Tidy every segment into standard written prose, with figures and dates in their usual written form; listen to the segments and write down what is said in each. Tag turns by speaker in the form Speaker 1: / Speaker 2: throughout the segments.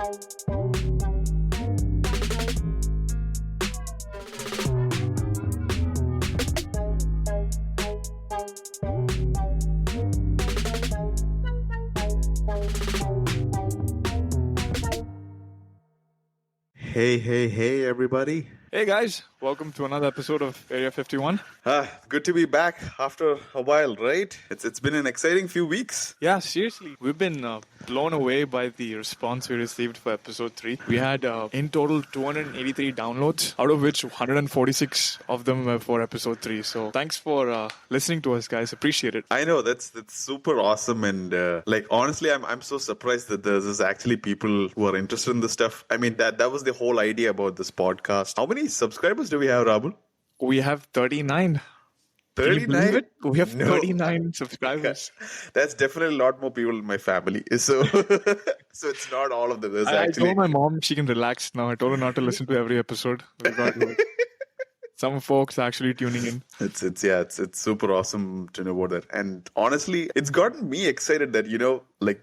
Speaker 1: Hey, everybody.
Speaker 2: Hey guys, welcome to another episode of Area 51.
Speaker 1: Good to be back after a while, right? It's been an exciting few weeks.
Speaker 2: Yeah, seriously, we've been blown away by the response we received for episode 3. We had in total 283 downloads, out of which 146 of them were for episode 3. So thanks for listening to us, guys. Appreciate it.
Speaker 1: I know that's super awesome, and honestly, I'm so surprised that there's actually people who are interested in this stuff. I mean, that was the whole idea about this podcast. How many subscribers do we have, Rahul?
Speaker 2: We have 39.
Speaker 1: 39?
Speaker 2: We have 39 subscribers.
Speaker 1: That's definitely a lot more people in my family. So so it's not all of them. There's
Speaker 2: I
Speaker 1: actually...
Speaker 2: told my mom she can relax now. I told her not to listen to every episode. Some folks are actually tuning in.
Speaker 1: It's super awesome to know about that. And honestly, it's gotten me excited that,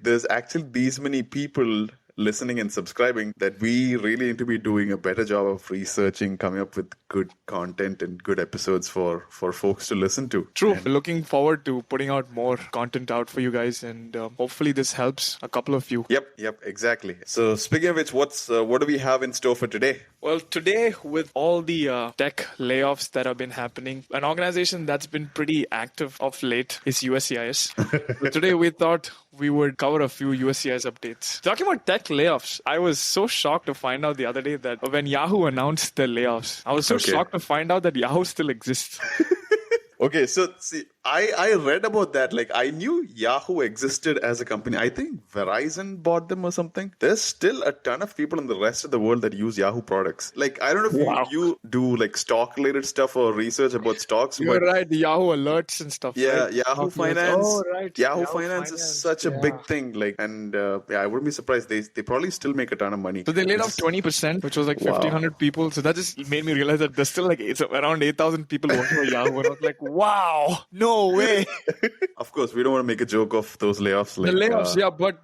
Speaker 1: there's actually these many people listening and subscribing, that we really need to be doing a better job of researching, coming up with good content and good episodes for folks to listen to.
Speaker 2: True. We're looking forward to putting out more content out for you guys, and hopefully this helps a couple of you.
Speaker 1: Yep, exactly. So speaking of which, what do we have in store for today?
Speaker 2: Well, today, with all the tech layoffs that have been happening, an organization that's been pretty active of late is USCIS. So today we thought we would cover a few USCIS updates. Talking about tech layoffs, I was so shocked to find out the other day that when Yahoo announced their layoffs, I was so shocked to find out that Yahoo still exists.
Speaker 1: Okay, so see, I read about that. I knew Yahoo existed as a company. I think Verizon bought them or something. There's still a ton of people in the rest of the world that use Yahoo products. I don't know if you do stock related stuff or research about stocks.
Speaker 2: You're right, the Yahoo alerts and stuff.
Speaker 1: Yeah,
Speaker 2: right?
Speaker 1: Yahoo Finance.
Speaker 2: Oh, right.
Speaker 1: Yahoo Finance is such a big thing. I wouldn't be surprised. They probably still make a ton of money.
Speaker 2: So they laid off 20%, which was 1,500 people. So that just made me realize that there's still it's around 8,000 people working for Yahoo. And I was like, wow, no way.
Speaker 1: Of course, we don't want to make a joke of those layoffs.
Speaker 2: The layoffs, but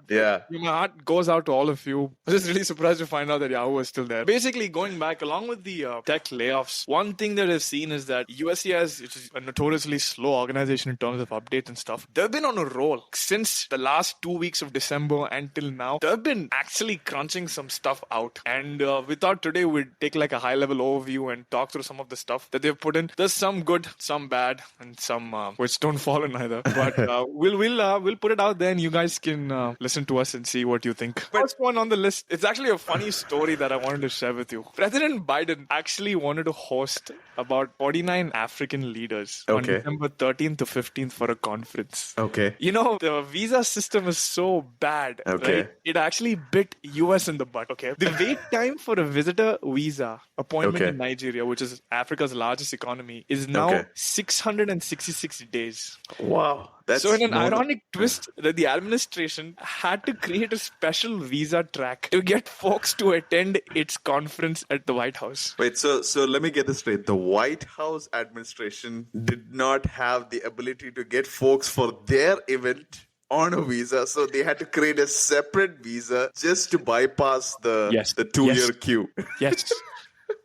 Speaker 2: my heart goes out to all of you. I was just really surprised to find out that Yahoo was still there. Basically, going back, along with the tech layoffs, one thing that I've seen is that USCIS, which is a notoriously slow organization in terms of updates and stuff, they've been on a roll since the last 2 weeks of December until now. They've been actually crunching some stuff out. And we thought today we'd take a high-level overview and talk through some of the stuff that they've put in. There's some good, some bad, and some which don't fall in either. But we'll put it out there, and you guys can listen to us and see what you think. First one on the list, it's actually a funny story that I wanted to share with you. President Biden actually wanted to host about 49 African leaders on December 13th to 15th for a conference.
Speaker 1: Okay.
Speaker 2: The visa system is so bad.
Speaker 1: Okay.
Speaker 2: Right? It actually bit US in the butt. Okay. The wait time for a visitor visa appointment in Nigeria, which is Africa's largest economy, is now 666 days.
Speaker 1: Wow.
Speaker 2: So in an ironic twist, the administration had to create a special visa track to get folks to attend its conference at the White House.
Speaker 1: Wait, so let me get this straight. The White House administration did not have the ability to get folks for their event on a visa, so they had to create a separate visa just to bypass the 2-year queue.
Speaker 2: Yes.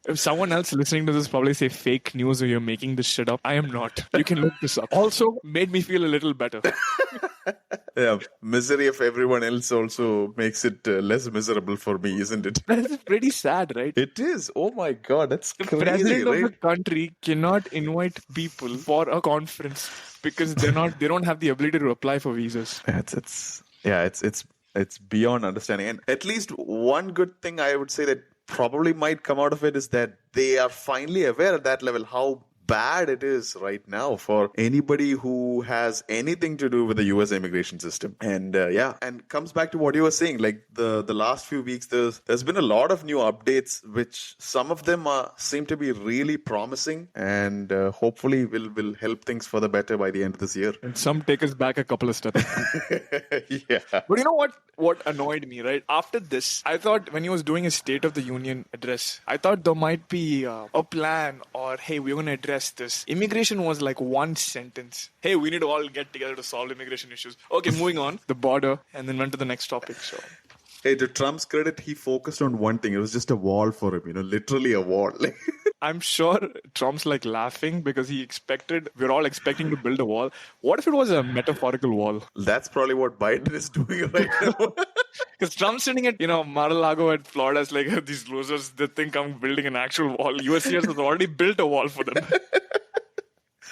Speaker 2: If someone else listening to this probably say fake news or you're making this shit up, I am not. You can look this up. Also, made me feel a little better.
Speaker 1: Yeah, misery of everyone else also makes it less miserable for me, isn't it?
Speaker 2: That's pretty sad, right?
Speaker 1: It is. Oh my God, that's crazy,
Speaker 2: the president
Speaker 1: right?
Speaker 2: of the country cannot invite people for a conference because they don't have the ability to apply for visas.
Speaker 1: It's beyond understanding. And at least one good thing I would say that probably might come out of it is that they are finally aware at that level how bad it is right now for anybody who has anything to do with the US immigration system. And and comes back to what you were saying, the last few weeks, there's been a lot of new updates, which some of them seem to be really promising and hopefully will help things for the better by the end of this year.
Speaker 2: And some take us back a couple of steps.
Speaker 1: Yeah.
Speaker 2: But you know what annoyed me, right? After this, I thought when he was doing his State of the Union address, I thought there might be a plan or, hey, we're going to address this. Immigration was like one sentence. Hey, we need to all get together to solve immigration issues. Okay, moving on. The border, and then went to the next topic. So
Speaker 1: Hey, to Trump's credit, he focused on one thing. It was just a wall for him, literally a wall.
Speaker 2: I'm sure Trump's like laughing because we're all expecting to build a wall. What if it was a metaphorical wall?
Speaker 1: That's probably what Biden is doing right now.
Speaker 2: Because Trump's sitting at, Mar-a-Lago at Florida is like, these losers, they think I'm building an actual wall. USCIS has already built a wall for them.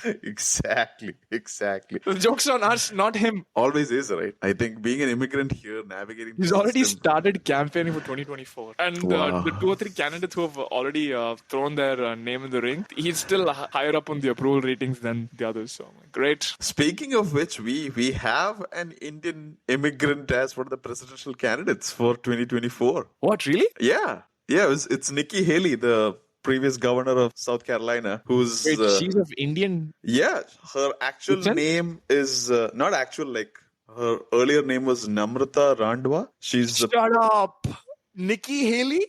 Speaker 1: Exactly.
Speaker 2: The joke's on us, not him.
Speaker 1: Always is, right? I think being an immigrant here, navigating
Speaker 2: He's
Speaker 1: the
Speaker 2: already
Speaker 1: system-
Speaker 2: started campaigning for 2024. And
Speaker 1: Wow.
Speaker 2: the 2 or 3 candidates who have already thrown their name in the ring, he's still higher up on the approval ratings than the others. So, great.
Speaker 1: Speaking of which, we have an Indian immigrant as one of the presidential candidates for 2024.
Speaker 2: What, really?
Speaker 1: Yeah. It's Nikki Haley, the previous governor of South Carolina, who's
Speaker 2: Wait, she's of Indian.
Speaker 1: yeah, her actual
Speaker 2: Descent?
Speaker 1: name is not actual, like her earlier name was Namrata Randwa. She's
Speaker 2: Shut up. Nikki Haley?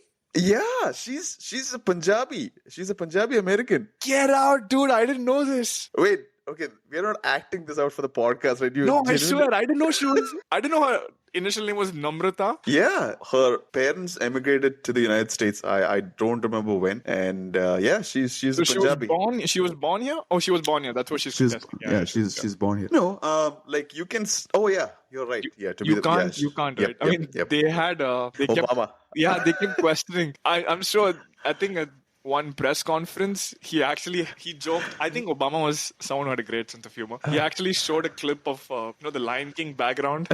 Speaker 1: she's a Punjabi. She's a Punjabi American.
Speaker 2: Get out, dude. I didn't know this.
Speaker 1: Wait, okay, we're not acting this out for the podcast, right? You
Speaker 2: No, I
Speaker 1: genuinely-
Speaker 2: swear. I didn't know I didn't know her initial name was Namrata.
Speaker 1: Yeah, her parents emigrated to the United States. I don't remember when, and she's
Speaker 2: So
Speaker 1: a Punjabi.
Speaker 2: she was born here? Oh, she was born here. That's what she's
Speaker 1: She's
Speaker 2: contesting.
Speaker 1: she's born here. No, like you can. Oh yeah, you're right. Yeah, to be
Speaker 2: You
Speaker 1: the
Speaker 2: can't,
Speaker 1: yeah,
Speaker 2: you can't,
Speaker 1: yep,
Speaker 2: right? I
Speaker 1: yep,
Speaker 2: mean,
Speaker 1: yep.
Speaker 2: they had, they kept,
Speaker 1: Obama.
Speaker 2: they kept questioning. I'm sure, I think at one press conference, he joked. I think Obama was someone who had a great sense of humor. He actually showed a clip of, the Lion King background.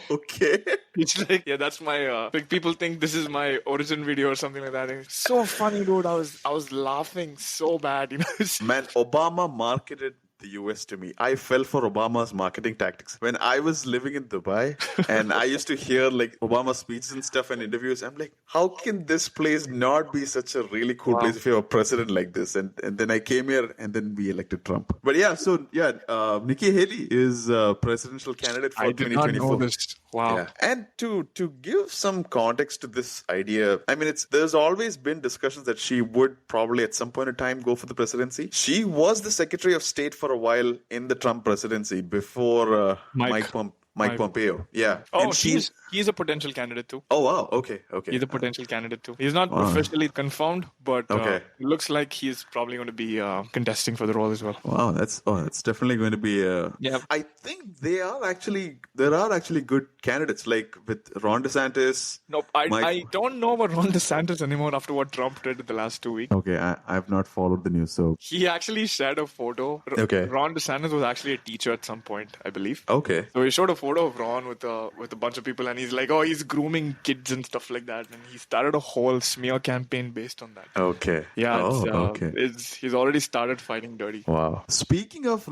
Speaker 1: Okay.
Speaker 2: It's like, that's my, like people think this is my origin video or something like that. And it's so funny, dude. I was laughing so bad,
Speaker 1: Man, Obama marketed the US to me. I fell for Obama's marketing tactics. When I was living in Dubai and I used to hear like Obama speeches and stuff and interviews, I'm like, how can this place not be such a really cool place if you have a president like this? And then I came here and then we elected Trump. But Nikki Haley is a presidential candidate for
Speaker 2: I did not
Speaker 1: 2024.
Speaker 2: know this. Wow.
Speaker 1: Yeah. And to give some context to this idea, I mean, there's always been discussions that she would probably at some point in time go for the presidency. She was the Secretary of State for a while in the Trump presidency before Mike Pompeo. Yeah.
Speaker 2: Oh,
Speaker 1: and
Speaker 2: he's a potential candidate too.
Speaker 1: Oh, wow. Okay.
Speaker 2: He's a potential candidate too. He's not officially confirmed, but
Speaker 1: Okay.
Speaker 2: it looks like he's probably going to be contesting for the role as well.
Speaker 1: Wow, that's definitely going to be
Speaker 2: Yeah.
Speaker 1: I think there are actually good candidates like with Ron DeSantis.
Speaker 2: Nope, I don't know about Ron DeSantis anymore after what Trump did in the last 2 weeks.
Speaker 1: Okay, I've not followed the news, so
Speaker 2: He actually shared a photo.
Speaker 1: Okay.
Speaker 2: Ron DeSantis was actually a teacher at some point, I believe.
Speaker 1: okay.
Speaker 2: So he showed a photo of Ron with a bunch of people, and he's like, "Oh, he's grooming kids and stuff like that." And he started a whole smear campaign based on that.
Speaker 1: Okay.
Speaker 2: Yeah,
Speaker 1: okay.
Speaker 2: He's already started fighting dirty.
Speaker 1: Wow. Speaking of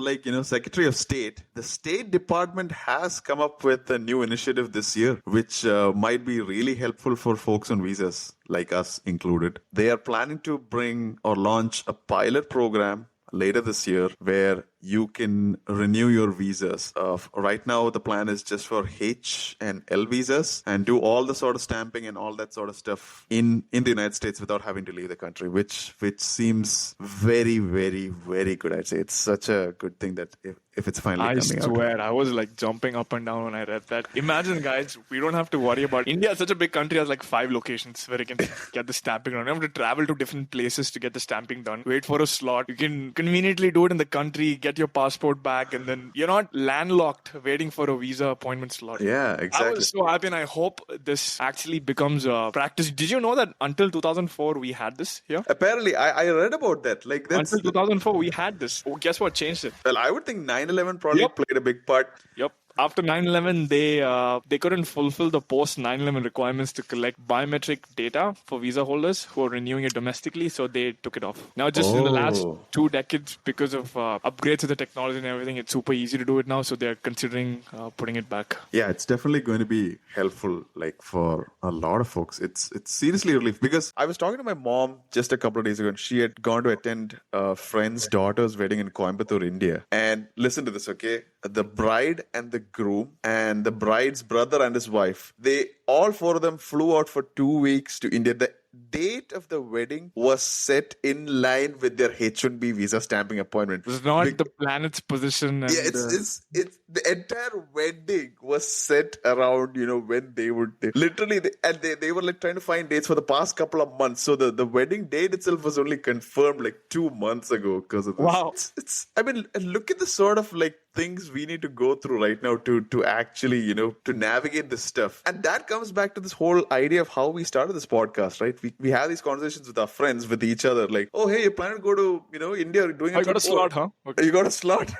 Speaker 1: Secretary of State, the State Department has come up with a new initiative this year, which might be really helpful for folks on visas, like us included. They are planning to bring or launch a pilot program later this year where you can renew your visas. Right now, the plan is just for H and L visas and do all the sort of stamping and all that sort of stuff in the United States without having to leave the country, which seems very, very, very good. I'd say it's such a good thing that if it's finally
Speaker 2: I
Speaker 1: coming out.
Speaker 2: swear, I was like jumping up and down when I read that. Imagine, guys, we don't have to worry about India. Is such a big country, has like 5 locations where you can get the stamping done. You don't have to travel to different places to get the stamping done. Wait for a slot. You can conveniently do it in the country, get your passport back, and then you're not landlocked waiting for a visa appointment slot.
Speaker 1: Yeah,
Speaker 2: I
Speaker 1: exactly.
Speaker 2: was so happy, and I hope this actually becomes a practice. Did you know that until 2004 we had this here?
Speaker 1: Apparently, I read about that. Like that's
Speaker 2: Until 2004 we had this. Oh, guess what changed it?
Speaker 1: well, I would think 9/11 probably
Speaker 2: Yep.
Speaker 1: played a big part.
Speaker 2: Yep. After 9/11, they couldn't fulfill the post 9/11 requirements to collect biometric data for visa holders who are renewing it domestically, so they took it off. Now, just in the last
Speaker 1: Oh.
Speaker 2: 2 decades, because of upgrades to the technology and everything, it's super easy to do it now. So they're considering putting it back.
Speaker 1: Yeah, it's definitely going to be helpful, like for a lot of folks. It's seriously a relief because I was talking to my mom just a couple of days ago, and she had gone to attend a friend's daughter's wedding in Coimbatore, India. And listen to this, okay? The bride and the groom and the bride's brother and his wife, all 4 of them flew out for 2 weeks to India. The date of the wedding was set in line with their H-1B visa stamping appointment.
Speaker 2: It was not the planet's position. And,
Speaker 1: yeah, it's the entire wedding was set around, when they would literally, they were like trying to find dates for the past couple of months. So the wedding date itself was only confirmed like 2 months ago because of this.
Speaker 2: Wow.
Speaker 1: I mean, look at the sort of like things we need to go through right now to actually, to navigate this stuff. And that comes back to this whole idea of how we started this podcast, right? We have these conversations with our friends, with each other, like, oh, hey, you're planning to go to, India, you're doing
Speaker 2: I got a slot, huh? Okay.
Speaker 1: You got a slot.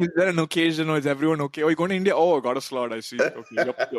Speaker 2: Is there an occasion or is everyone okay? Oh, you're going to India? Oh, I got a slot, I see. Okay, yep.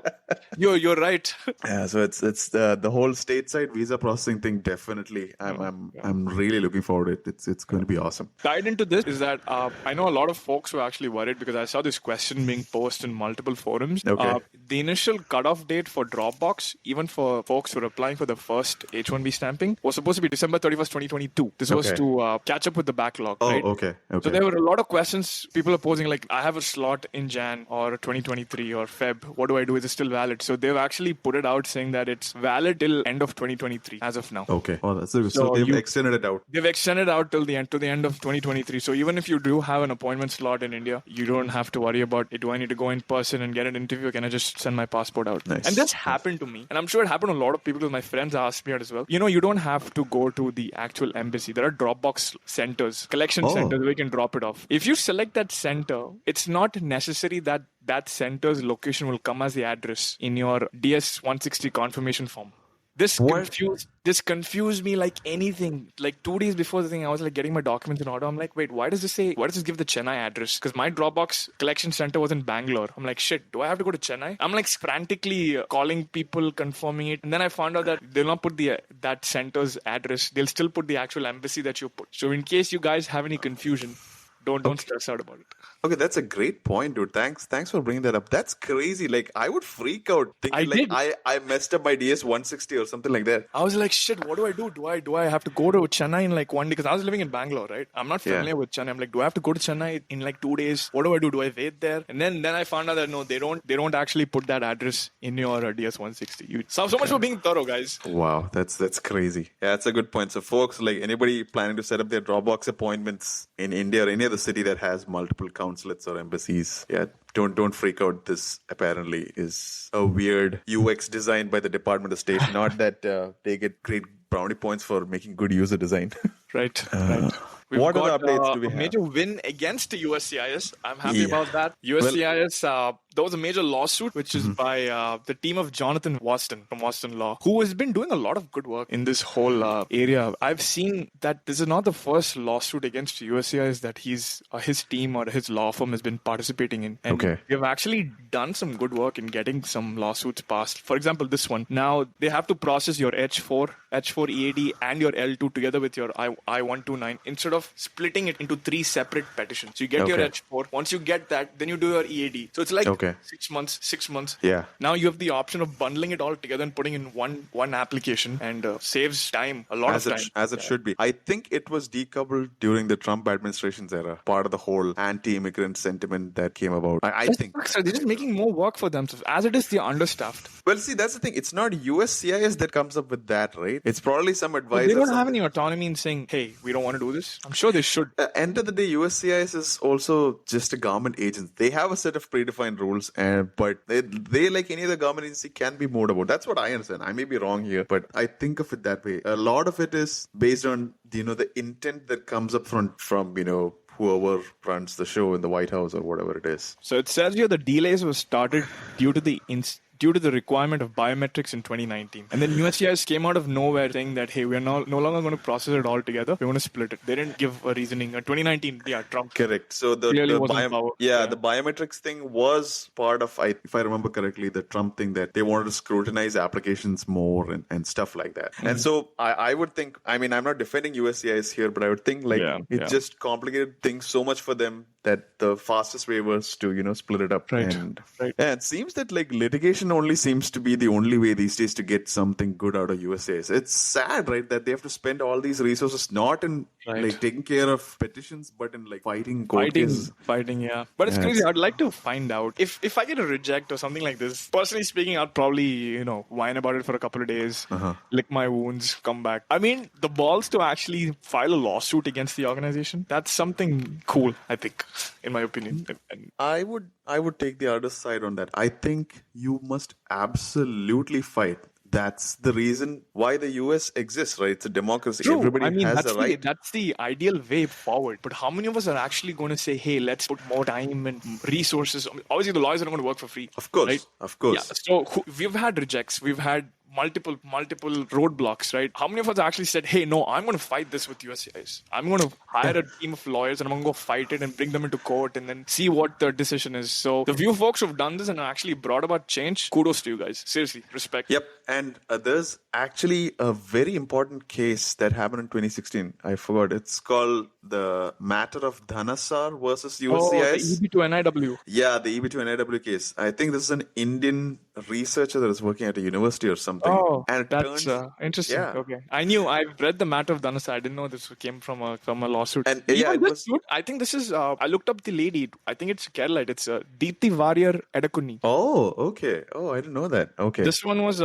Speaker 2: You're right.
Speaker 1: Yeah, so it's the whole stateside visa processing thing. Definitely, I'm really looking forward to it. It's going to be awesome.
Speaker 2: Tied into this is that I know a lot of folks were actually worried because I saw this question being posted in multiple forums.
Speaker 1: Okay.
Speaker 2: The initial cutoff date for Dropbox, even for folks who are applying for the first H-1B stamping, was supposed to be December 31st, 2022. This was to catch up with the backlog.
Speaker 1: Oh,
Speaker 2: right?
Speaker 1: okay.
Speaker 2: So there were a lot of questions people are posing, like, I have a slot in Jan or 2023 or Feb. What do I do? Is it still valid? So they've actually put it out saying that it's valid till end of 2023 as of now.
Speaker 1: Okay. Oh, that's so they've extended it out.
Speaker 2: They've extended out till the end of 2023. So even if you do have an appointment slot in India, you don't have to worry about it. Do I need to go in person and get an interview? Or can I just send my passport out?
Speaker 1: Nice.
Speaker 2: And this happened to me. And I'm sure it happened to a lot of people because my friends asked me out as well. You don't have to go to the actual embassy. There are Dropbox centers, collection centers where you can drop it off. If you select that center, it's not necessary that that center's location will come as the address in your DS-160 confirmation form. This confused me like anything. Like 2 days before the thing, I was like getting my documents in order. I'm like, wait, why does this give the Chennai address? Because my Dropbox collection center was in Bangalore. I'm like, shit, do I have to go to Chennai? I'm like frantically calling people, confirming it. And then I found out that they'll not put that center's address. They'll still put the actual embassy that you put. So in case you guys have any confusion, don't stress out about it.
Speaker 1: Okay, that's a great point, dude. Thanks for bringing that up. That's crazy. Like, I would freak out thinking I messed up my DS-160 or something like that.
Speaker 2: I was like, shit, what do I do? Do I have to go to Chennai in like 1 day? Because I was living in Bangalore, right? I'm not familiar with Chennai. I'm like, do I have to go to Chennai in like 2 days? What do I do? Do I wait there? And then I found out that no, they don't actually put that address in your DS-160. So much for being thorough, guys.
Speaker 1: Wow, that's crazy. Yeah, that's a good point. So folks, like anybody planning to set up their Dropbox appointments in India or any other city that has multiple consulates or embassies, don't freak out. This apparently is a weird UX designed by the Department of State. Not that they get great brownie points for making good user design.
Speaker 2: Right.
Speaker 1: What other updates do we have?
Speaker 2: A major win against the USCIS. I'm happy about that. USCIS, there was a major lawsuit, which is by the team of Jonathan Waston from Waston Law, who has been doing a lot of good work in this whole area. I've seen that this is not the first lawsuit against USCIS that his team or his law firm has been participating in. And we have actually done some good work in getting some lawsuits passed. For example, this one. Now, they have to process your H4 EAD, and your L2 together with your I-129 instead of splitting it into 3 separate petitions. So you get your H4. Once you get that, then you do your EAD. So it's like 6 months.
Speaker 1: Yeah.
Speaker 2: Now you have the option of bundling it all together and putting in one application, and saves time, a lot of time.
Speaker 1: As it should be. I think it was decoupled during the Trump administration's era. Part of the whole anti-immigrant sentiment that came about. I think.
Speaker 2: They're just making more work for themselves. As it is, they're understaffed.
Speaker 1: Well, see, that's the thing. It's not USCIS that comes up with that, right? It's probably some advisor.
Speaker 2: They don't have any autonomy in saying, hey, we don't want to do this. I'm sure they should.
Speaker 1: End of the day, USCIS is also just a government agency. They have a set of predefined rules, but they, like any other government agency, can be moved about. That's what I understand. I may be wrong here, but I think of it that way. A lot of it is based on, the intent that comes up from whoever runs the show in the White House or whatever it is.
Speaker 2: So it says here the delays were started due to the requirement of biometrics in 2019. And then USCIS came out of nowhere saying that, hey, we're no longer going to process it all together. We're going to split it. They didn't give a reasoning. 2019, Trump.
Speaker 1: Correct. So the biometrics thing was part of, if I remember correctly, the Trump thing that they wanted to scrutinize applications more and stuff like that. Mm-hmm. And so I would think, I'm not defending USCIS here, but I would think it just complicated things so much for them that the fastest way was to, split it up.
Speaker 2: Right.
Speaker 1: And
Speaker 2: Right.
Speaker 1: yeah, it seems that like litigation only seems to be the only way these days to get something good out of USCIS. It's sad, right, that they have to spend all these resources not in like taking care of petitions, but in like fighting court cases.
Speaker 2: Fighting, yeah. But it's crazy. I'd like to find out if I get a reject or something like this. Personally speaking, I'd probably whine about it for a couple of days, lick my wounds, come back. I mean, the balls to actually file a lawsuit against the organization, that's something cool, I think, in my opinion. And
Speaker 1: I would take the other side on that. I think you must absolutely fight. That's the reason why the US exists, right? It's a democracy.
Speaker 2: true.
Speaker 1: Everybody has a right.
Speaker 2: That's the ideal way forward. But how many of us are actually going to say, hey, let's put more time and resources? Obviously, the lawyers are not going to work for free.
Speaker 1: Of course.
Speaker 2: Right?
Speaker 1: Of course.
Speaker 2: Yeah. So we've had rejects. We've had multiple roadblocks, right? How many of us actually said, hey, no, I'm going to fight this with USCIS. I'm going to hire a team of lawyers and I'm going to go fight it and bring them into court and then see what the decision is. So the few folks who've done this and actually brought about change, kudos to you guys. Seriously, respect.
Speaker 1: Yep. And there's actually a very important case that happened in 2016. I forgot. It's called the matter of Dhanasar versus USCIS.
Speaker 2: Oh, the EB to NIW.
Speaker 1: Yeah, the EB to NIW case. I think this is an Indian researcher that is working at a university or something.
Speaker 2: Oh,
Speaker 1: and
Speaker 2: that's interesting.
Speaker 1: Yeah.
Speaker 2: Okay, I've read the matter of Dhanasar. I didn't know this came from a lawsuit.
Speaker 1: And
Speaker 2: even this suit, I think this is. I looked up the lady. I think it's Kerala. It's Deepthi Warrior Edakuni.
Speaker 1: Oh, okay. Oh, I didn't know that. Okay.
Speaker 2: This one was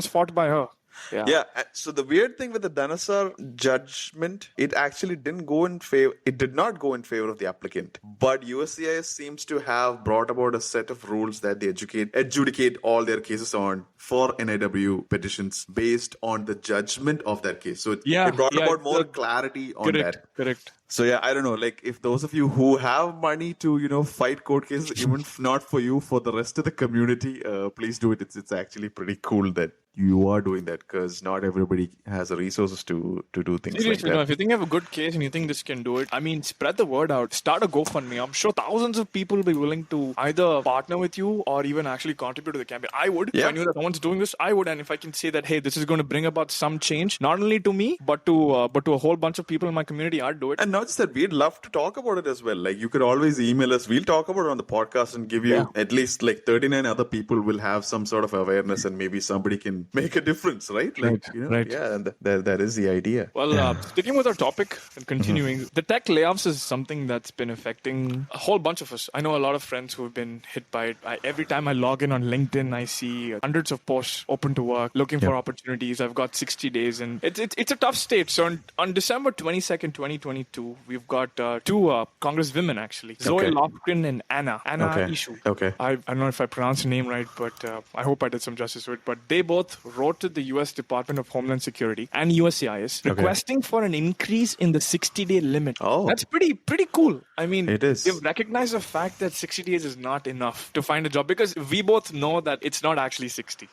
Speaker 2: fought by her.
Speaker 1: Yeah. So the weird thing with the Dhanasar judgment, it actually didn't go in favor. It did not go in favor of the applicant. But USCIS seems to have brought about a set of rules that they adjudicate all their cases on for NIW petitions based on the judgment of that case. So it brought about more clarity on that.
Speaker 2: Correct.
Speaker 1: So yeah, I don't know. Like if those of you who have money to fight court cases, even if not for you, for the rest of the community, please do it. It's actually pretty cool that you are doing that because not everybody has the resources to do things like that.
Speaker 2: If you think you have a good case and you think this can do it, I mean, spread the word out. Start a GoFundMe. I'm sure thousands of people will be willing to either partner with you or even actually contribute to the campaign. I would. If I knew that someone's doing this, I would. And if I can say that, hey, this is going to bring about some change, not only to me, but to a whole bunch of people in my community, I'd do it.
Speaker 1: And not just that, we'd love to talk about it as well. Like you could always email us. We'll talk about it on the podcast and give you at least like 39 other people will have some sort of awareness and maybe somebody can make a difference, right? Like,
Speaker 2: right.
Speaker 1: Yeah, and that is the idea.
Speaker 2: Well, sticking with our topic and continuing, the tech layoffs is something that's been affecting a whole bunch of us. I know a lot of friends who have been hit by it. Every time I log in on LinkedIn, I see hundreds of posts open to work, looking for opportunities. I've got 60 days and it's a tough state. So on December 22nd, 2022, we've got two congresswomen actually, Zoe Lofgren and Anna Issue.
Speaker 1: Okay.
Speaker 2: I don't know if I pronounced her name right, but I hope I did some justice to it. But they both wrote to the U.S. Department of Homeland Security and USCIS requesting for an increase in the 60-day limit.
Speaker 1: Oh.
Speaker 2: That's pretty cool. I mean,
Speaker 1: it is.
Speaker 2: They've recognized the fact that 60 days is not enough to find a job because we both know that it's not actually 60.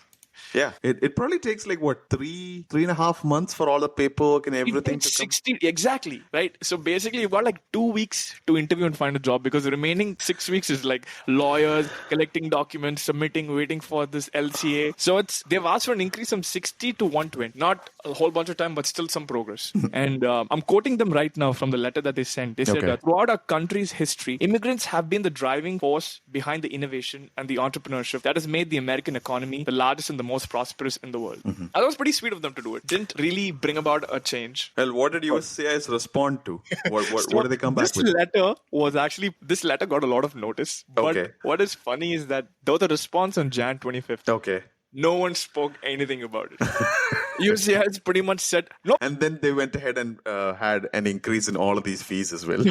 Speaker 1: Yeah, it probably takes like what 3.5 months for all the paperwork and everything to
Speaker 2: 60 exactly, right? So basically you've got like 2 weeks to interview and find a job because the remaining 6 weeks is like lawyers collecting documents, submitting, waiting for this LCA. So they've asked for an increase from 60 to 120, not a whole bunch of time, but still some progress. And I'm quoting them right now from the letter that they sent. They said that throughout our country's history, immigrants have been the driving force behind the innovation and the entrepreneurship that has made the American economy the largest and the most prosperous in the world. That was pretty sweet of them to do it. Didn't really bring about a change.
Speaker 1: Well, what did USCIS respond to? What did they come back with?
Speaker 2: This letter got a lot of notice. But what is funny is that though the response on Jan 25th, no one spoke anything about it. USCIS pretty much said no.
Speaker 1: And then they went ahead and had an increase in all of these fees as well.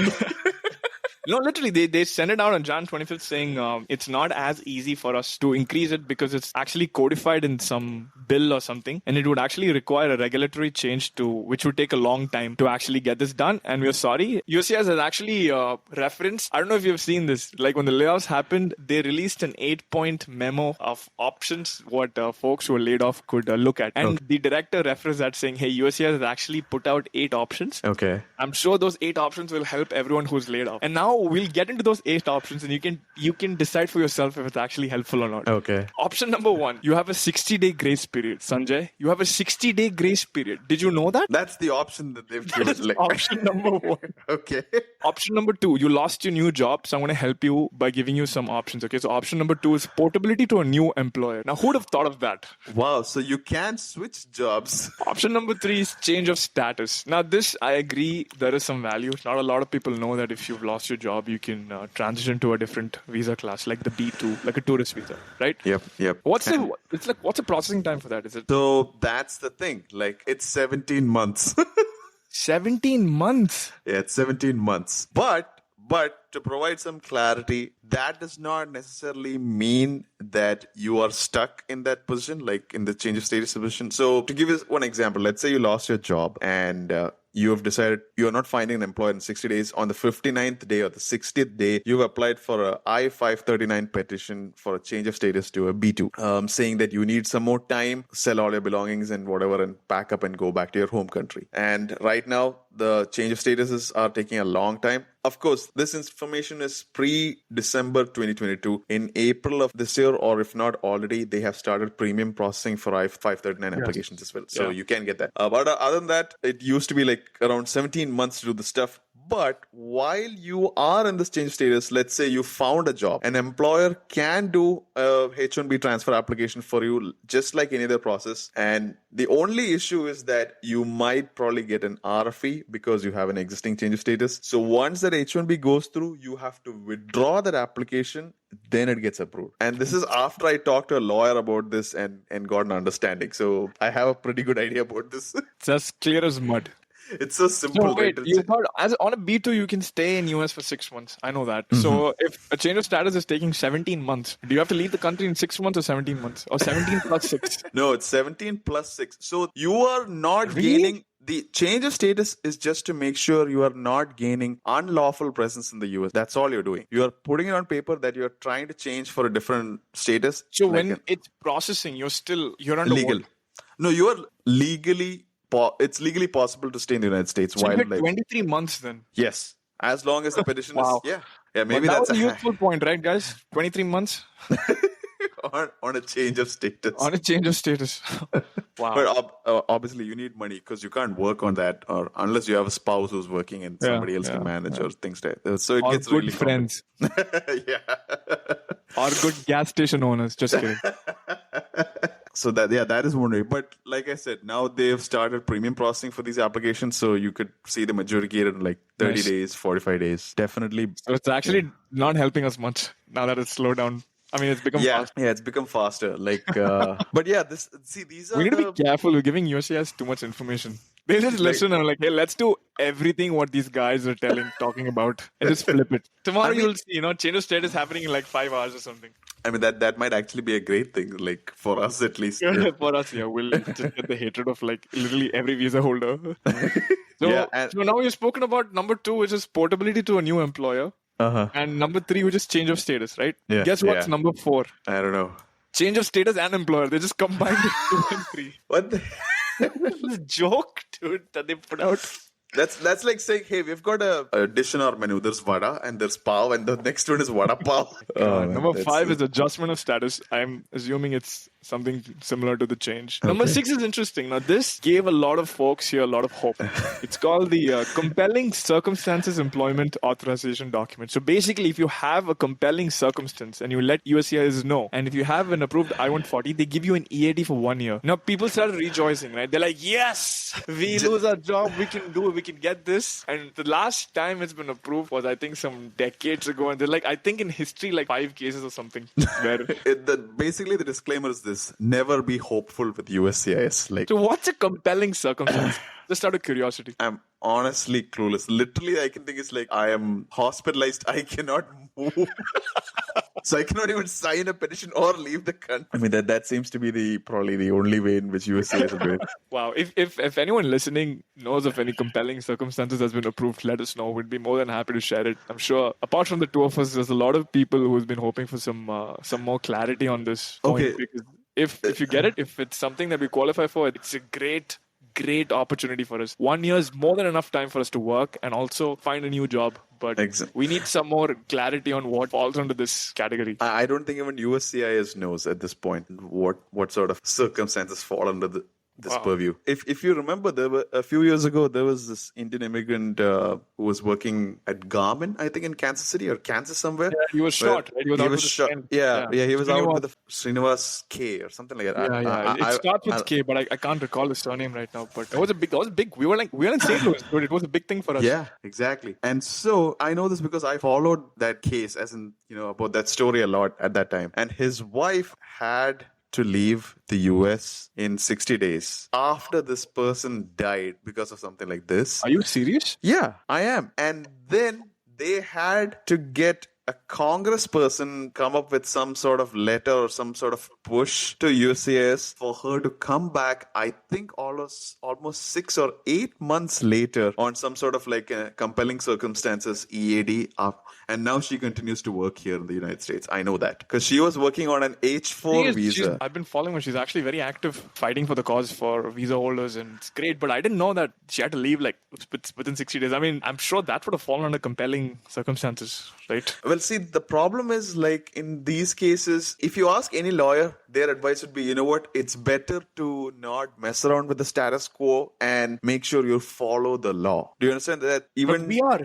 Speaker 2: No, literally, they sent it out on Jan 25th saying it's not as easy for us to increase it because it's actually codified in some bill or something. And it would actually require a regulatory change which would take a long time to actually get this done. And we're sorry. USCIS has actually referenced, I don't know if you've seen this, like when the layoffs happened, they released an 8-point memo of options what folks who were laid off could look at. And the director referenced that saying, hey, USCIS has actually put out 8 options.
Speaker 1: Okay.
Speaker 2: I'm sure those 8 options will help everyone who's laid off. And now we'll get into those 8 options and you can decide for yourself if it's actually helpful or not.
Speaker 1: Okay.
Speaker 2: Option number 1, you have a 60-day grace period. Sanjay, you have a 60-day grace period. Did you know that?
Speaker 1: That's the option that they've given.
Speaker 2: That is option number 1.
Speaker 1: Okay.
Speaker 2: Option number 2, you lost your new job, so I'm going to help you by giving you some options. Okay, so option number 2 is portability to a new employer. Now, who would have thought of that?
Speaker 1: Wow, so you can switch jobs.
Speaker 2: Option number 3 is change of status. Now, this, I agree, there is some value. Not a lot of people know that if you've lost your job, you can transition to a different visa class, like the B2, like a tourist visa, right?
Speaker 1: Yep.
Speaker 2: What's the processing time for that? Is it
Speaker 1: So that's the thing. Like, it's 17 months.
Speaker 2: 17 months?
Speaker 1: Yeah, it's 17 months. But to provide some clarity, that does not necessarily mean that you are stuck in that position, like in the change of status position. So to give you one example, let's say you lost your job and you have decided you're not finding an employer in 60 days. On the 59th day or the 60th day, you've applied for a I-539 petition for a change of status to a B2, saying that you need some more time, sell all your belongings and whatever, and pack up and go back to your home country. And right now, the change of statuses are taking a long time. Of course, this information is pre-December 2022. In April of this year, or if not already, they have started premium processing for I-539 applications as well. So you can get that. But other than that, it used to be like around 17 months to do the stuff. But while you are in this change status, let's say you found a job, an employer can do a H-1B transfer application for you just like any other process. And the only issue is that you might probably get an RFE because you have an existing change of status. So once that H-1B goes through, you have to withdraw that application, then it gets approved. And this is after I talked to a lawyer about this and got an understanding. So I have a pretty good idea about this.
Speaker 2: It's as clear as mud.
Speaker 1: It's so simple.
Speaker 2: No, wait, you thought on a B2 you can stay in US for 6 months. I know that. Mm-hmm. So if a change of status is taking 17 months, do you have to leave the country in 6 months or 17 months? Or 17 plus 6?
Speaker 1: No, it's 17 plus 6. So you are not gaining... The change of status is just to make sure you are not gaining unlawful presence in the US. That's all you're doing. You are putting it on paper that you're trying to change for a different status.
Speaker 2: So when it's processing, you're under
Speaker 1: legal.
Speaker 2: What?
Speaker 1: No, you are legally... It's legally possible to stay in the United States.
Speaker 2: So while 23 months then?
Speaker 1: Yes. As long as the petition
Speaker 2: wow.
Speaker 1: is... Yeah, maybe
Speaker 2: that's
Speaker 1: a
Speaker 2: useful point, right, guys? 23 months?
Speaker 1: on a change of status.
Speaker 2: On a change of status. Wow.
Speaker 1: But obviously you need money because you can't work on that, or unless you have a spouse who's working and somebody else can manage or things like that. So it gets
Speaker 2: good
Speaker 1: really
Speaker 2: friends.
Speaker 1: Yeah.
Speaker 2: Or good gas station owners. Just kidding.
Speaker 1: So that is one way. But like I said, now they've started premium processing for these applications, so you could see the majority get in like 30 days, 45 days. Definitely.
Speaker 2: So it's actually not helping us much now that it's slowed down. I mean, it's become faster.
Speaker 1: Yeah, it's become faster. Like, but yeah, these are.
Speaker 2: We need to be careful. We're giving USCIS too much information. They just listen and like, hey, let's do everything what these guys are talking about, and just flip it. Tomorrow you'll see, change of status happening in like 5 hours or something.
Speaker 1: I mean, that might actually be a great thing, like for us at least.
Speaker 2: For us, we'll just get the hatred of like literally every visa holder. So now you've spoken about number 2, which is portability to a new employer. And number 3, which is change of status, right?
Speaker 1: Yeah.
Speaker 2: Guess what's number 4?
Speaker 1: I don't know.
Speaker 2: Change of status and employer. They just combined 2 and 3.
Speaker 1: What the?
Speaker 2: This joke, dude, that they put out.
Speaker 1: That's like saying, hey, we've got a dish in our menu. There's vada and there's pav, and the next one is vada pav.
Speaker 2: Number 5 is adjustment of status. I'm assuming it's something similar to the change. Okay. Number 6 is interesting. Now, this gave a lot of folks here a lot of hope. It's called the Compelling Circumstances Employment Authorization Document. So basically, if you have a compelling circumstance and you let USCIS know, and if you have an approved I-140, they give you an EAD for 1 year. Now, people started rejoicing, right? They're like, yes, we lose our job. We can do it. We can get this. And the last time it's been approved was, I think, some decades ago. And they're like, I think in history, like 5 cases or something. Where
Speaker 1: basically, the disclaimer is this: never be hopeful with USCIS. Like,
Speaker 2: so what's a compelling circumstance? Just out of curiosity.
Speaker 1: I'm honestly clueless. Literally, I can think it's like I am hospitalized. I cannot move. So I cannot even sign a petition or leave the country. I mean, that seems to be probably the only way in which USCIS will do it.
Speaker 2: Wow. If anyone listening knows of any compelling circumstances that's been approved, let us know. We'd be more than happy to share it. I'm sure, apart from the 2 of us, there's a lot of people who've been hoping for some more clarity on this point.
Speaker 1: Okay.
Speaker 2: Because if you get it, if it's something that we qualify for, it's a great opportunity for us. 1 year is more than enough time for us to work and also find a new job. But we need some more clarity on what falls under this category.
Speaker 1: I don't think even USCIS knows at this point what sort of circumstances fall under this purview. If you remember, there were a few years ago, there was this Indian immigrant who was working at Garmin, I think in Kansas City or Kansas somewhere.
Speaker 2: Yeah, he was shot, right?
Speaker 1: He was shot. Yeah, he was out with Srinivas K or something like that.
Speaker 2: Yeah. It starts with K, but I can't recall his surname right now. But it was big. We were in St. Louis, dude. It was a big thing for us.
Speaker 1: Yeah, exactly. And so I know this because I followed that case, as in, about that story a lot at that time. And his wife had to leave the US in 60 days after this person died because of something like this.
Speaker 2: Are you serious?
Speaker 1: Yeah, I am. And then they had to get a congressperson come up with some sort of letter or some sort of push to USCIS for her to come back, I think almost 6 or 8 months later on some sort of like a compelling circumstances EAD up. And now she continues to work here in the United States. I know that because she was working on an H4 visa.
Speaker 2: I've been following her. She's actually very active fighting for the cause for visa holders, and it's great. But I didn't know that she had to leave like within 60 days. I mean, I'm sure that would have fallen under compelling circumstances, right?
Speaker 1: Well, see, the problem is like in these cases, if you ask any lawyer, their advice would be, you know what, it's better to not mess around with the status quo and make sure you follow the law. Do you understand that?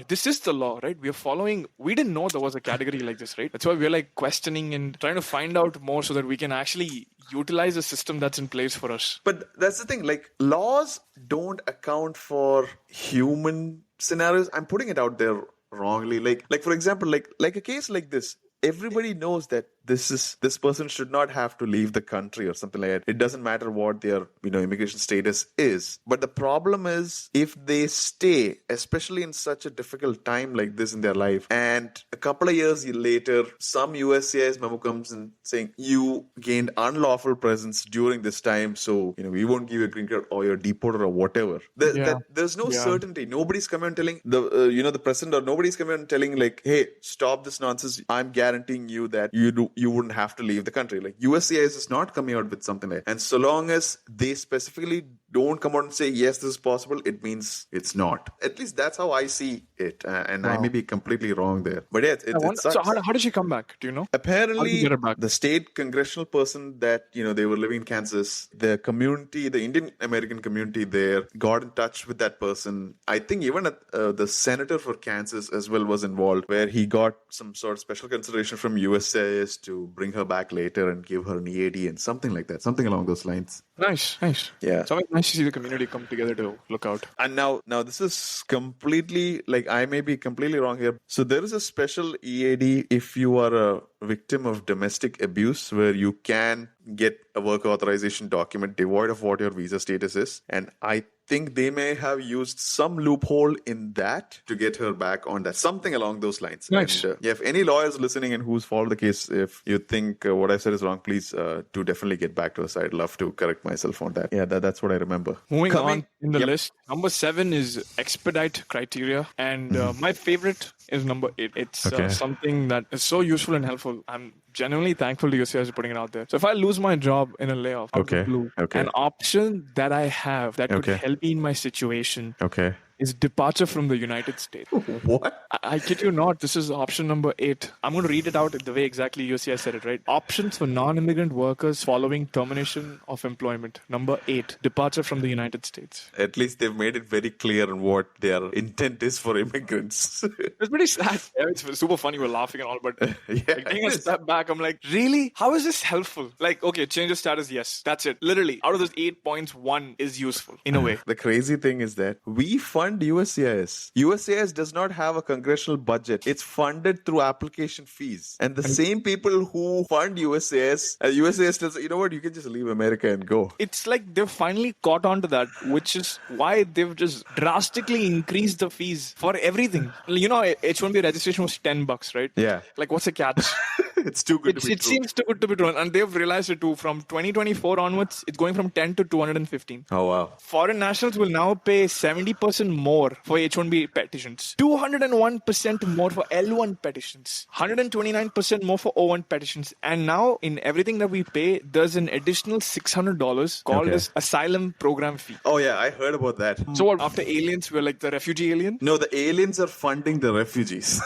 Speaker 2: This is the law, right? We are following. We didn't know there was a category like this, right? That's why we're like questioning and trying to find out more so that we can actually utilize a system that's in place for us.
Speaker 1: But that's the thing, like laws don't account for human scenarios. I'm putting it out there wrongly. Like for example, like a case like this, everybody knows that this person should not have to leave the country or something like that. It doesn't matter what their immigration status is. But the problem is if they stay, especially in such a difficult time like this in their life, and a couple of years later, some USCIS memo comes in saying you gained unlawful presence during this time, so we won't give you a green card or you're deported or whatever. There's no certainty. Nobody's coming and telling the president, or nobody's coming and telling like, hey, stop this nonsense. I'm guaranteeing you that you wouldn't have to leave the country. Like USCIS is not coming out with something like that. And so long as they specifically don't come out and say, yes, this is possible, it means it's not. At least that's how I see it. And wow. I may be completely wrong there. But yeah, it sucks.
Speaker 2: So how did she come back? Do you know?
Speaker 1: Apparently, the state congressional person that, they were living in Kansas, the community, the Indian American community there got in touch with that person. I think even the senator for Kansas as well was involved, where he got some sort of special consideration from USCIS to bring her back later and give her an EAD and something like that, something along those lines.
Speaker 2: Nice.
Speaker 1: Yeah.
Speaker 2: It's always nice to see the community come together to look out.
Speaker 1: And now this is completely, like, I may be completely wrong here. So there is a special EAD if you are a victim of domestic abuse, where you can get a work authorization document devoid of what your visa status is. And I think they may have used some loophole in that to get her back on that, something along those lines.
Speaker 2: Nice.
Speaker 1: And, if any lawyers listening and who's followed the case, if you think what I said is wrong, please do definitely get back to us. I'd love to correct myself on that. Yeah, that's what I remember.
Speaker 2: Moving on in the list, number 7 is expedite criteria, and my favorite is number 8. It's something that is so useful and helpful. I'm genuinely thankful to USCIS for putting it out there. So if I lose my job in a layoff, an option that I have that could help me in my situation is departure from the United States.
Speaker 1: What?
Speaker 2: I kid you not. This is option number 8. I'm going to read it out the way exactly USCIS said it, right? Options for non-immigrant workers following termination of employment. Number 8, departure from the United States.
Speaker 1: At least they've made it very clear on what their intent is for immigrants.
Speaker 2: It's pretty sad. Yeah, it's super funny. We're laughing and all, but taking a step back, I'm like, really? How is this helpful? Like, okay, change of status, yes. That's it. Literally, out of those 8 points, 1 is useful in a way.
Speaker 1: The crazy thing is that we fund USCIS. USCIS does not have a congressional budget. It's funded through application fees. And the same people who fund USCIS, USCIS says, you know what, you can just leave America and go.
Speaker 2: It's like they've finally caught on to that, which is why they've just drastically increased the fees for everything. H1B registration was $10, right?
Speaker 1: Yeah.
Speaker 2: Like, what's the catch?
Speaker 1: It's too good to be true.
Speaker 2: It seems too good to be true. And they've realized it too. From 2024 onwards, it's going from 10 to 215.
Speaker 1: Oh, wow.
Speaker 2: Foreign nationals will now pay 70% more for H1B petitions, 201% more for L1 petitions, 129% more for O1 petitions. And now, in everything that we pay, there's an additional $600 called as asylum program fee.
Speaker 1: Oh, yeah. I heard about that.
Speaker 2: So what, after aliens, we're like the refugee alien?
Speaker 1: No, the aliens are funding the refugees.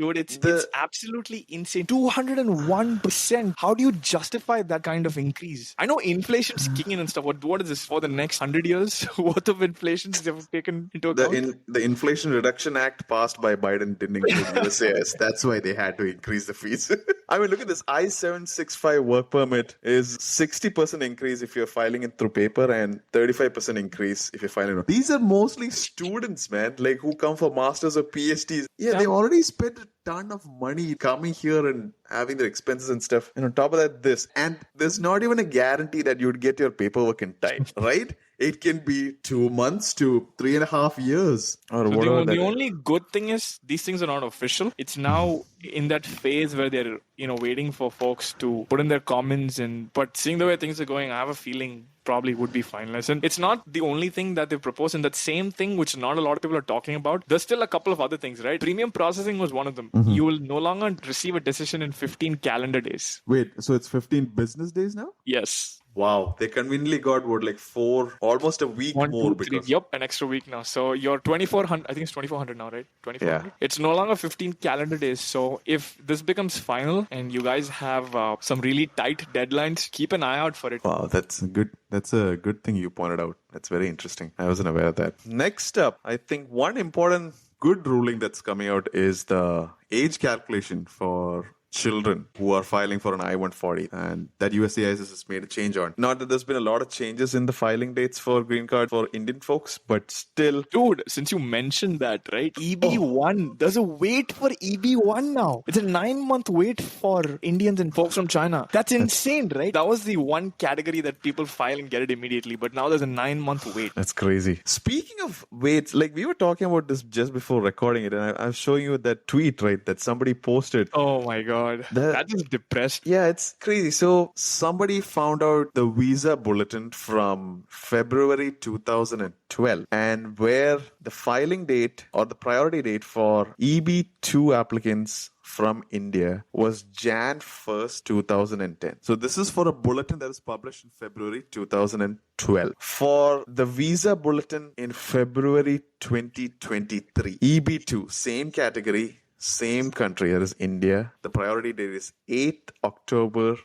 Speaker 2: Dude, it's absolutely insane. 201%. How do you justify that kind of increase? I know inflation's kicking in and stuff. What is this for the next 100 years worth of inflation they've taken into account?
Speaker 1: The Inflation Reduction Act passed by Biden didn't include USCIS. That's why they had to increase the fees. I mean, look at this. I-765 work permit is 60% increase if you're filing it through paper and 35% increase if you're filing it. These are mostly students, man, like who come for masters or PhDs. Yeah, they've already spent a ton of money coming here and having their expenses and stuff. And on top of that, this. And there's not even a guarantee that you'd get your paperwork in time, right? It can be 2 months to 3.5 years or
Speaker 2: So
Speaker 1: whatever.
Speaker 2: the only good thing is these things are not official. It's now in that phase where they're waiting for folks to put in their comments. But seeing the way things are going, I have a feeling probably would be finalized. And it's not the only thing that they've proposed. And that same thing, which not a lot of people are talking about, there's still a couple of other things, right? Premium processing was one of them. Mm-hmm. You will no longer receive a decision in 15 calendar days.
Speaker 1: Wait, so it's 15 business days now?
Speaker 2: Yes.
Speaker 1: Wow, they conveniently got almost a week more.
Speaker 2: Yep, an extra week now. So you're 2,400, I think it's 2,400 now, right? 2,400. Yeah. It's no longer 15 calendar days. So if this becomes final and you guys have some really tight deadlines, keep an eye out for it.
Speaker 1: Wow, that's a good thing you pointed out. That's very interesting. I wasn't aware of that. Next up, I think one important good ruling that's coming out is the age calculation for children who are filing for an I-140, and that USCIS has made a change on. Not that there's been a lot of changes in the filing dates for green card for Indian folks, but still.
Speaker 2: Dude, since you mentioned that, right? EB1, there's a wait for EB1 now. It's a 9-month wait for Indians and folks from China. That's insane, right? That was the one category that people file and get it immediately, but now there's a 9-month wait.
Speaker 1: That's crazy. Speaking of waits, like we were talking about this just before recording it, and I was showing you that tweet, right, that somebody posted.
Speaker 2: Oh my God. That is depressed.
Speaker 1: Yeah, it's crazy. So somebody found out the visa bulletin from February 2012, and where the filing date or the priority date for EB2 applicants from India was Jan 1st, 2010. So this is for a bulletin that is published in February 2012. For the visa bulletin in February 2023, EB2, same category, same country, that is India. The priority date is 8th October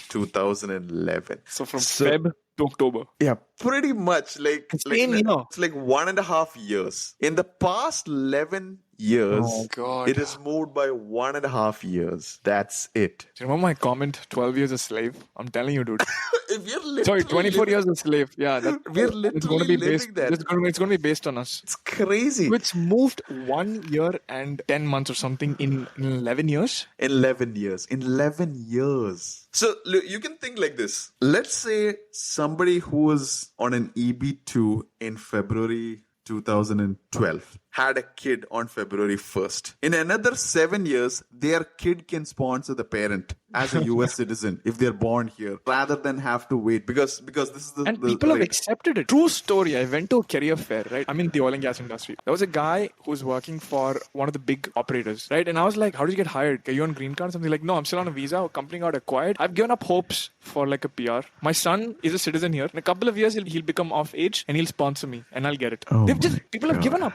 Speaker 1: 2011.
Speaker 2: So from Feb to October.
Speaker 1: Yeah, pretty much.
Speaker 2: It's like
Speaker 1: 1.5 years. In the past 11 years,
Speaker 2: oh God,
Speaker 1: it is moved by 1.5 years. That's it.
Speaker 2: Do you remember my comment, 12 years a slave? I'm telling you, dude.
Speaker 1: Sorry,
Speaker 2: 24 years a slave. Yeah,
Speaker 1: we're literally living that.
Speaker 2: It's going to be based on us.
Speaker 1: It's crazy.
Speaker 2: Which moved 1 year and 10 months or something in 11 years?
Speaker 1: 11 years. In 11 years. So you can think like this. Let's say somebody who was on an EB2 in February 2012 had a kid on February 1st. In another 7 years, their kid can sponsor the parent as a US citizen if they're born here, rather than have to wait because this is the...
Speaker 2: And people have accepted it. True story. I went to a career fair, right? I'm in the oil and gas industry. There was a guy who's working for one of the big operators, right? And I was like, how did you get hired? Are you on green card? Something like, no, I'm still on a visa. Our company got acquired. I've given up hopes for like a PR. My son is a citizen here. In a couple of years, he'll become of age and he'll sponsor me and I'll get it. People have given up.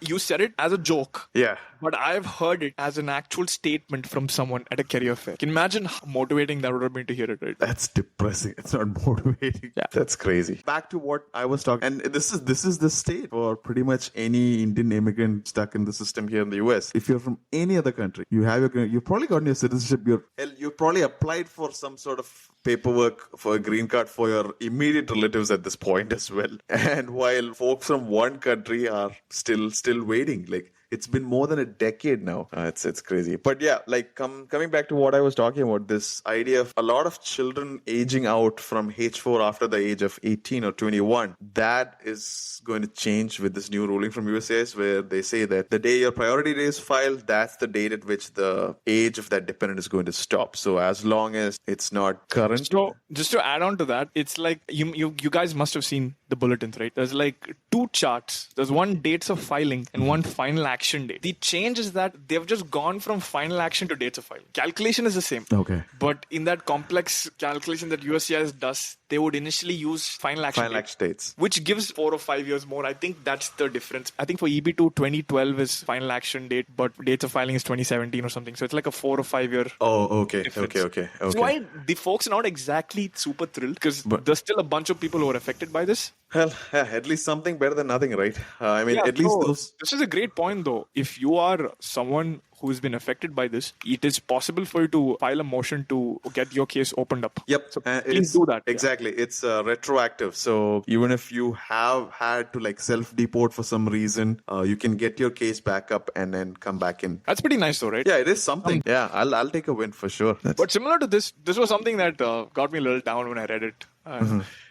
Speaker 2: You said it as a joke.
Speaker 1: Yeah.
Speaker 2: But I've heard it as an actual statement from someone at a career fair. Can you imagine how motivating that would have been to hear it, right?
Speaker 1: That's depressing. It's not motivating. Yeah. That's crazy. Back to what I was talking, and this is the state for pretty much any Indian immigrant stuck in the system here in the US. If you're from any other country, you've probably gotten your citizenship. You've probably applied for some sort of paperwork for a green card for your immediate relatives at this point as well. And while folks from one country are still waiting, like it's been more than a decade now. It's crazy. But yeah, like coming back to what I was talking about, this idea of a lot of children aging out from H4 after the age of 18 or 21, that is going to change with this new ruling from USCIS, where they say that the day your priority date is filed, that's the date at which the age of that dependent is going to stop. So as long as it's not current.
Speaker 2: So just to add on to that, it's like you guys must have seen the bulletins, right? There's like two charts. There's one dates of filing and one final action date. The change is that they've just gone from final action to dates of filing. Calculation is the same.
Speaker 1: Okay.
Speaker 2: But in that complex calculation that USCIS does, they would initially use final action
Speaker 1: dates,
Speaker 2: which gives 4 or 5 years more. I think that's the difference. I think for EB2, 2012 is final action date, but dates of filing is 2017 or something. So it's like a 4 or 5 year.
Speaker 1: Oh, okay.
Speaker 2: difference.
Speaker 1: Okay.
Speaker 2: So why the folks are not exactly super thrilled because there's still a bunch of people who are affected by this.
Speaker 1: Well, yeah, at least something better than nothing, right? I mean, at least those.
Speaker 2: This is a great point, though. If you are someone who's been affected by this, it is possible for you to file a motion to get your case opened up.
Speaker 1: Yep.
Speaker 2: So please do that.
Speaker 1: Exactly. Yeah. It's retroactive. So even if you have had to like self-deport for some reason, you can get your case back up and then come back in.
Speaker 2: That's pretty nice, though, right?
Speaker 1: Yeah, it is something. Yeah, I'll take a win for sure.
Speaker 2: But similar to this was something that got me a little down when I read it.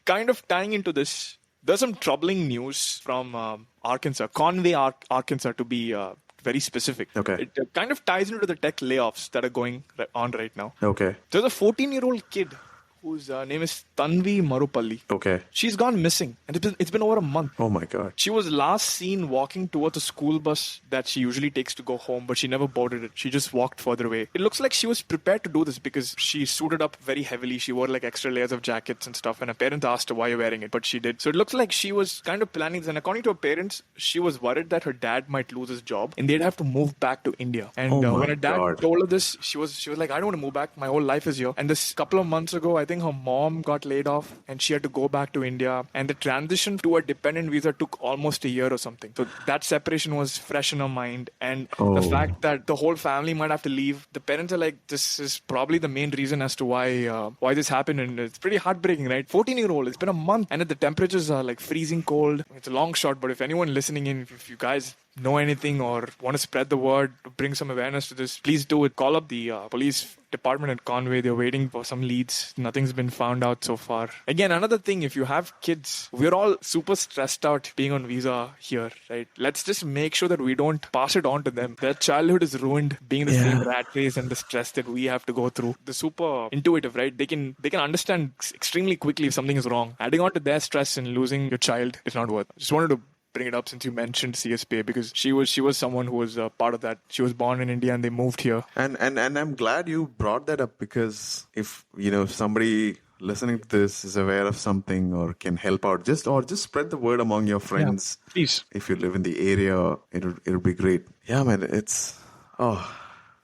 Speaker 2: Kind of tying into this, there's some troubling news from Arkansas, Conway, Arkansas, to be very specific.
Speaker 1: Okay.
Speaker 2: It kind of ties into the tech layoffs that are going on right now.
Speaker 1: Okay.
Speaker 2: There's a 14-year-old kid whose name is Tanvi Marupally.
Speaker 1: Okay.
Speaker 2: She's gone missing, and it's been over a month.
Speaker 1: Oh my God.
Speaker 2: She was last seen walking towards a school bus that she usually takes to go home, but she never boarded it. She just walked further away. It looks like she was prepared to do this because she suited up very heavily. She wore like extra layers of jackets and stuff, and her parents asked her why you're wearing it, but she did. So it looks like she was kind of planning this, and according to her parents, she was worried that her dad might lose his job, and they'd have to move back to India. And when her dad told her this, she was like, I don't want to move back. My whole life is here. And this couple of months ago, I think her mom got laid off and she had to go back to India, and the transition to a dependent visa took almost a year or something. So that separation was fresh in her mind, and the fact that the whole family might have to leave, the parents are like, this is probably the main reason as to why this happened, and it's pretty heartbreaking, right? 14-year-old, it's been a month, and the temperatures are like freezing cold. It's a long shot, but if anyone listening in, if you guys know anything or want to spread the word to bring some awareness to this, please do it. Call up the police department at Conway. They're waiting for some leads. Nothing's been found out so far. Again, another thing, if you have kids, we're all super stressed out being on visa here, right? Let's just make sure that we don't pass it on to them. Their childhood is ruined being the same rat race and the stress that we have to go through. They're super intuitive, right? They can understand extremely quickly if something is wrong. Adding on to their stress and losing your child is not worth it. I just wanted to bring it up since you mentioned CSPA, because she was someone who was part of that. She was born in India and they moved here.
Speaker 1: And I'm glad you brought that up, because if somebody listening to this is aware of something or can help out, just spread the word among your friends.
Speaker 2: Yeah, please.
Speaker 1: If you live in the area, it'll be great. Yeah, man,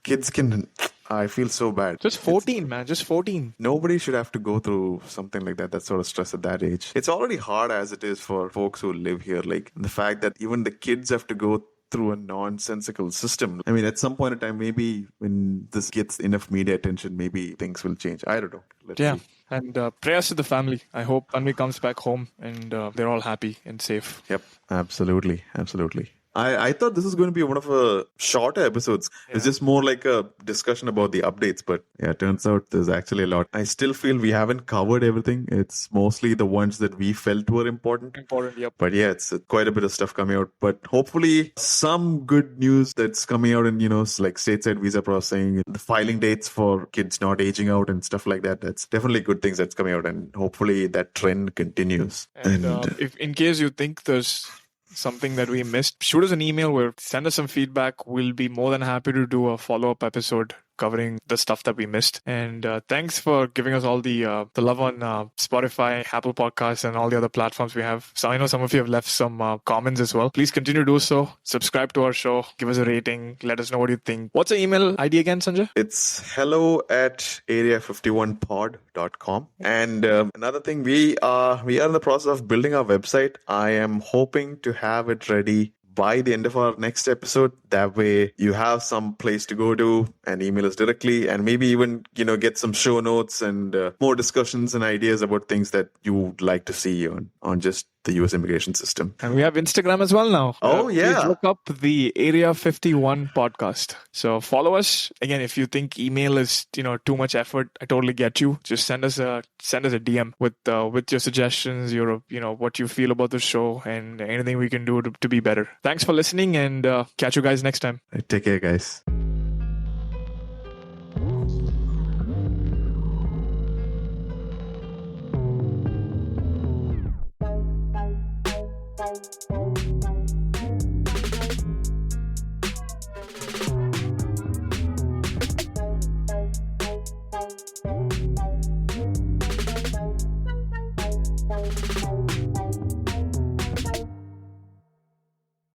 Speaker 1: kids can. I feel so bad.
Speaker 2: Just 14, man. Just 14.
Speaker 1: Nobody should have to go through something like that sort of stress at that age. It's already hard as it is for folks who live here. Like the fact that even the kids have to go through a nonsensical system. I mean, at some point in time, maybe when this gets enough media attention, maybe things will change. I don't know. Let's see.
Speaker 2: And prayers to the family. I hope Tanvi comes back home and they're all happy and safe.
Speaker 1: Yep. Absolutely. I thought this was going to be one of a shorter episodes. Yeah. It's just more like a discussion about the updates. But yeah, it turns out there's actually a lot. I still feel we haven't covered everything. It's mostly the ones that we felt were important.
Speaker 2: Yep.
Speaker 1: But yeah, it's quite a bit of stuff coming out. But hopefully some good news that's coming out in, like stateside visa processing, the filing dates for kids not aging out and stuff like that. That's definitely good things that's coming out. And hopefully that trend continues.
Speaker 2: And if in case you think there's something that we missed, shoot us an email or send us some feedback. We'll be more than happy to do a follow-up episode covering the stuff that we missed. And thanks for giving us all the love on Spotify, Apple Podcasts, and all the other platforms we have. So I know some of you have left some comments as well. Please continue to do so. Subscribe to our show. Give us a rating. Let us know what you think. What's the email ID again, Sanjay?
Speaker 1: It's hello@area51pod.com. And another thing, we are in the process of building our website. I am hoping to have it ready by the end of our next episode. That way you have some place to go to and email us directly, and maybe even, get some show notes and more discussions and ideas about things that you would like to see on just the US immigration system.
Speaker 2: And we have Instagram as well now.
Speaker 1: Oh, yeah.
Speaker 2: Please look up the Area 51 podcast. So follow us. Again, if you think email is, too much effort, I totally get you. Just send us a DM with your suggestions, what you feel about the show, and anything we can do to be better. Thanks for listening, and catch you guys next time.
Speaker 1: Take care, guys.
Speaker 3: Bye.